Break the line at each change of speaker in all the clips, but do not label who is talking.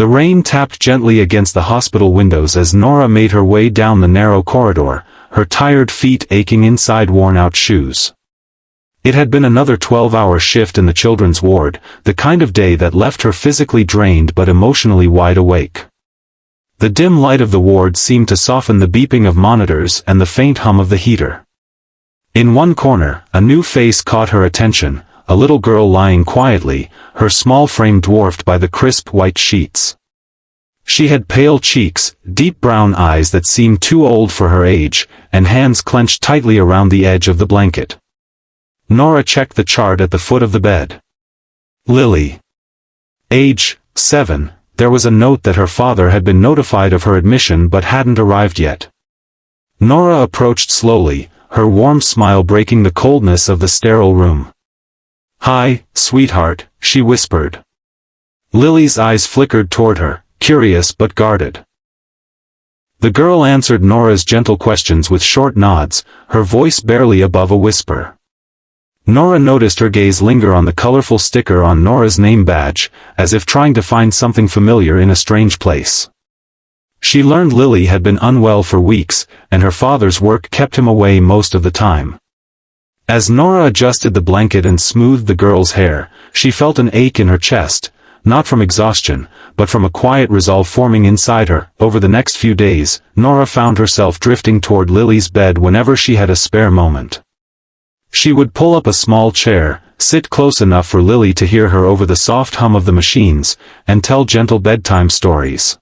The rain tapped gently against the hospital windows as Nora made her way down the narrow corridor, her tired feet aching inside worn-out shoes. It had been another 12-hour shift in the children's ward, the kind of day that left her physically drained but emotionally wide awake. The dim light of the ward seemed to soften the beeping of monitors and the faint hum of the heater. In one corner, a new face caught her attention, a little girl lying quietly, her small frame dwarfed by the crisp white sheets. She had pale cheeks, deep brown eyes that seemed too old for her age, and hands clenched tightly around the edge of the blanket. Nora checked the chart at the foot of the bed. Lily. Age, 7. There was a note that her father had been notified of her admission but hadn't arrived yet. Nora approached slowly, her warm smile breaking the coldness of the sterile room. "Hi, sweetheart," she whispered. Lily's eyes flickered toward her, curious but guarded. The girl answered Nora's gentle questions with short nods, her voice barely above a whisper. Nora noticed her gaze linger on the colorful sticker on Nora's name badge, as if trying to find something familiar in a strange place. She learned Lily had been unwell for weeks, and her father's work kept him away most of the time. As Nora adjusted the blanket and smoothed the girl's hair, she felt an ache in her chest, not from exhaustion, but from a quiet resolve forming inside her. Over the next few days, Nora found herself drifting toward Lily's bed whenever she had a spare moment. She would pull up a small chair, sit close enough for Lily to hear her over the soft hum of the machines, and tell gentle bedtime stories.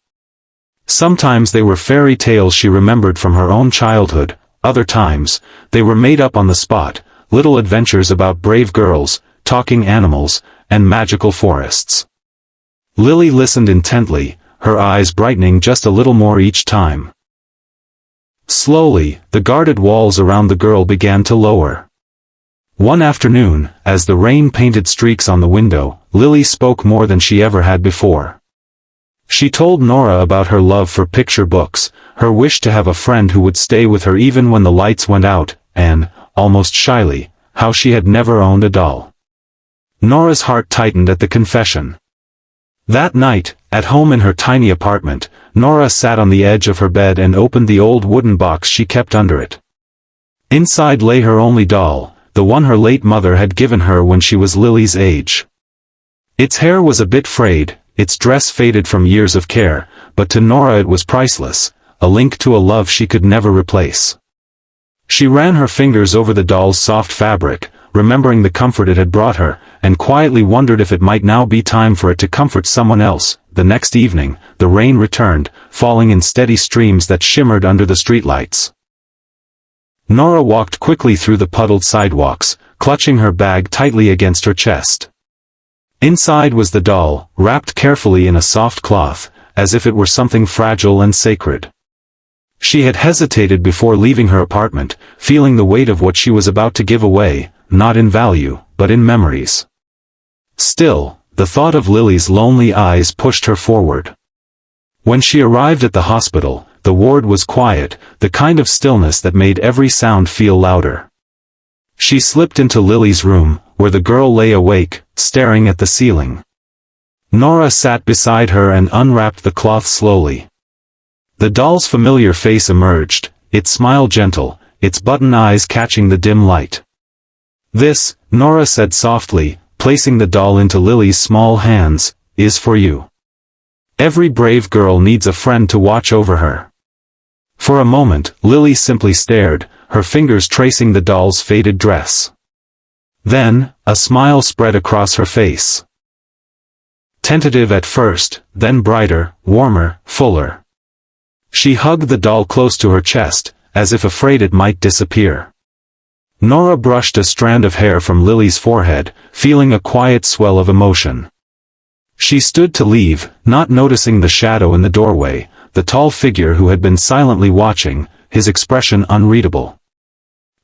Sometimes they were fairy tales she remembered from her own childhood, other times, they were made up on the spot, little adventures about brave girls, talking animals, and magical forests. Lily listened intently, her eyes brightening just a little more each time. Slowly, the guarded walls around the girl began to lower. One afternoon, as the rain painted streaks on the window, Lily spoke more than she ever had before. She told Nora about her love for picture books, her wish to have a friend who would stay with her even when the lights went out, and, almost shyly, how she had never owned a doll. Nora's heart tightened at the confession. That night, at home in her tiny apartment, Nora sat on the edge of her bed and opened the old wooden box she kept under it. Inside lay her only doll, the one her late mother had given her when she was Lily's age. Its hair was a bit frayed, its dress faded from years of care, but to Nora it was priceless, a link to a love she could never replace. She ran her fingers over the doll's soft fabric, remembering the comfort it had brought her, and quietly wondered if it might now be time for it to comfort someone else. The next evening, the rain returned, falling in steady streams that shimmered under the streetlights. Nora walked quickly through the puddled sidewalks, clutching her bag tightly against her chest. Inside was the doll, wrapped carefully in a soft cloth, as if it were something fragile and sacred. She had hesitated before leaving her apartment, feeling the weight of what she was about to give away, not in value, but in memories. Still, the thought of Lily's lonely eyes pushed her forward. When she arrived at the hospital, the ward was quiet, the kind of stillness that made every sound feel louder. She slipped into Lily's room, where the girl lay awake, staring at the ceiling. Nora sat beside her and unwrapped the cloth slowly. The doll's familiar face emerged, its smile gentle, its button eyes catching the dim light. "This," Nora said softly, placing the doll into Lily's small hands, "is for you. Every brave girl needs a friend to watch over her." For a moment, Lily simply stared, her fingers tracing the doll's faded dress. Then, a smile spread across her face. Tentative at first, then brighter, warmer, fuller. She hugged the doll close to her chest, as if afraid it might disappear. Nora brushed a strand of hair from Lily's forehead, feeling a quiet swell of emotion. She stood to leave, not noticing the shadow in the doorway, the tall figure who had been silently watching, his expression unreadable.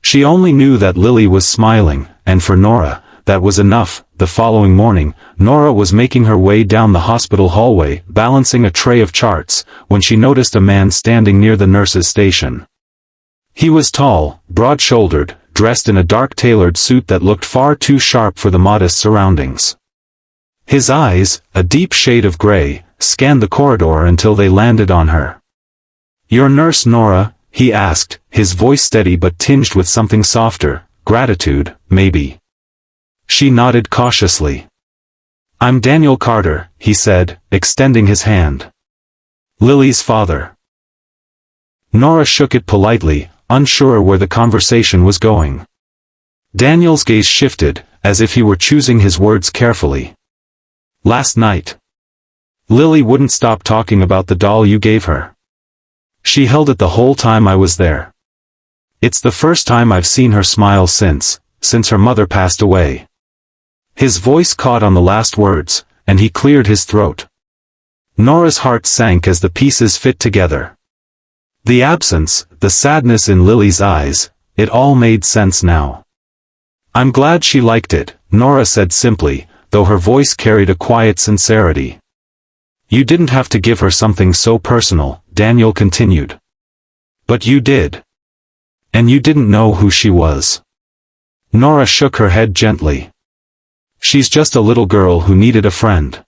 She only knew that Lily was smiling, and for Nora, that was enough. The following morning, Nora was making her way down the hospital hallway, balancing a tray of charts, when she noticed a man standing near the nurse's station. He was tall, broad-shouldered, dressed in a dark tailored suit that looked far too sharp for the modest surroundings. His eyes, a deep shade of gray, scanned the corridor until they landed on her. "Your nurse Nora?" he asked, his voice steady but tinged with something softer. "Gratitude, maybe." She nodded cautiously. "I'm Daniel Carter," he said, extending his hand. "Lily's father." Nora shook it politely, unsure where the conversation was going. Daniel's gaze shifted, as if he were choosing his words carefully. "Last night. Lily wouldn't stop talking about the doll you gave her. She held it the whole time I was there. It's the first time I've seen her smile since her mother passed away." His voice caught on the last words, and he cleared his throat. Nora's heart sank as the pieces fit together. The absence, the sadness in Lily's eyes, it all made sense now. "I'm glad she liked it," Nora said simply, though her voice carried a quiet sincerity. "You didn't have to give her something so personal," Daniel continued. "But you did. And you didn't know who she was." Nora shook her head gently. "She's just a little girl who needed a friend."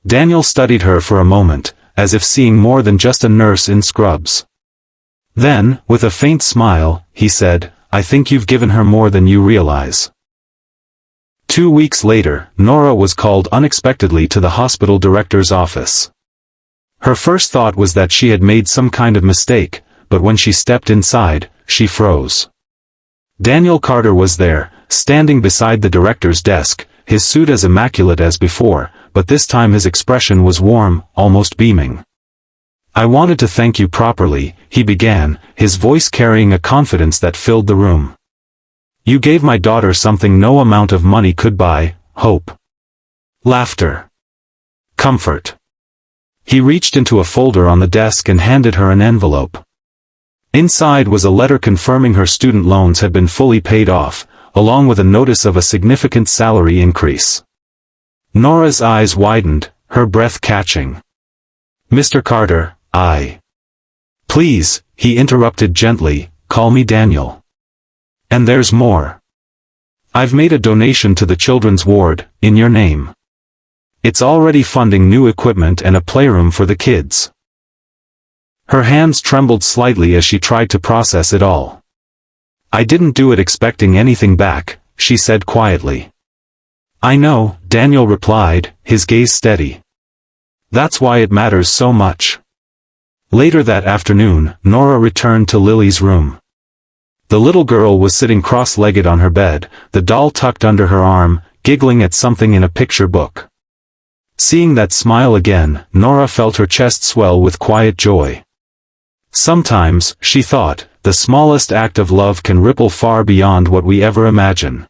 Daniel studied her for a moment, as if seeing more than just a nurse in scrubs. Then, with a faint smile, he said, "I think you've given her more than you realize." 2 weeks later, Nora was called unexpectedly to the hospital director's office. Her first thought was that she had made some kind of mistake, but when she stepped inside, she froze. Daniel Carter was there, standing beside the director's desk, his suit as immaculate as before, but this time his expression was warm, almost beaming. "I wanted to thank you properly," he began, his voice carrying a confidence that filled the room. "You gave my daughter something no amount of money could buy: hope, laughter, comfort." He reached into a folder on the desk and handed her an envelope. Inside was a letter confirming her student loans had been fully paid off, along with a notice of a significant salary increase. Nora's eyes widened, her breath catching. "Mr. Carter, Please," he interrupted gently, "call me Daniel. And there's more. I've made a donation to the children's ward, in your name. It's already funding new equipment and a playroom for the kids." Her hands trembled slightly as she tried to process it all. "I didn't do it expecting anything back," she said quietly. "I know," Daniel replied, his gaze steady. "That's why it matters so much." Later that afternoon, Nora returned to Lily's room. The little girl was sitting cross-legged on her bed, the doll tucked under her arm, giggling at something in a picture book. Seeing that smile again, Nora felt her chest swell with quiet joy. Sometimes, she thought, the smallest act of love can ripple far beyond what we ever imagine.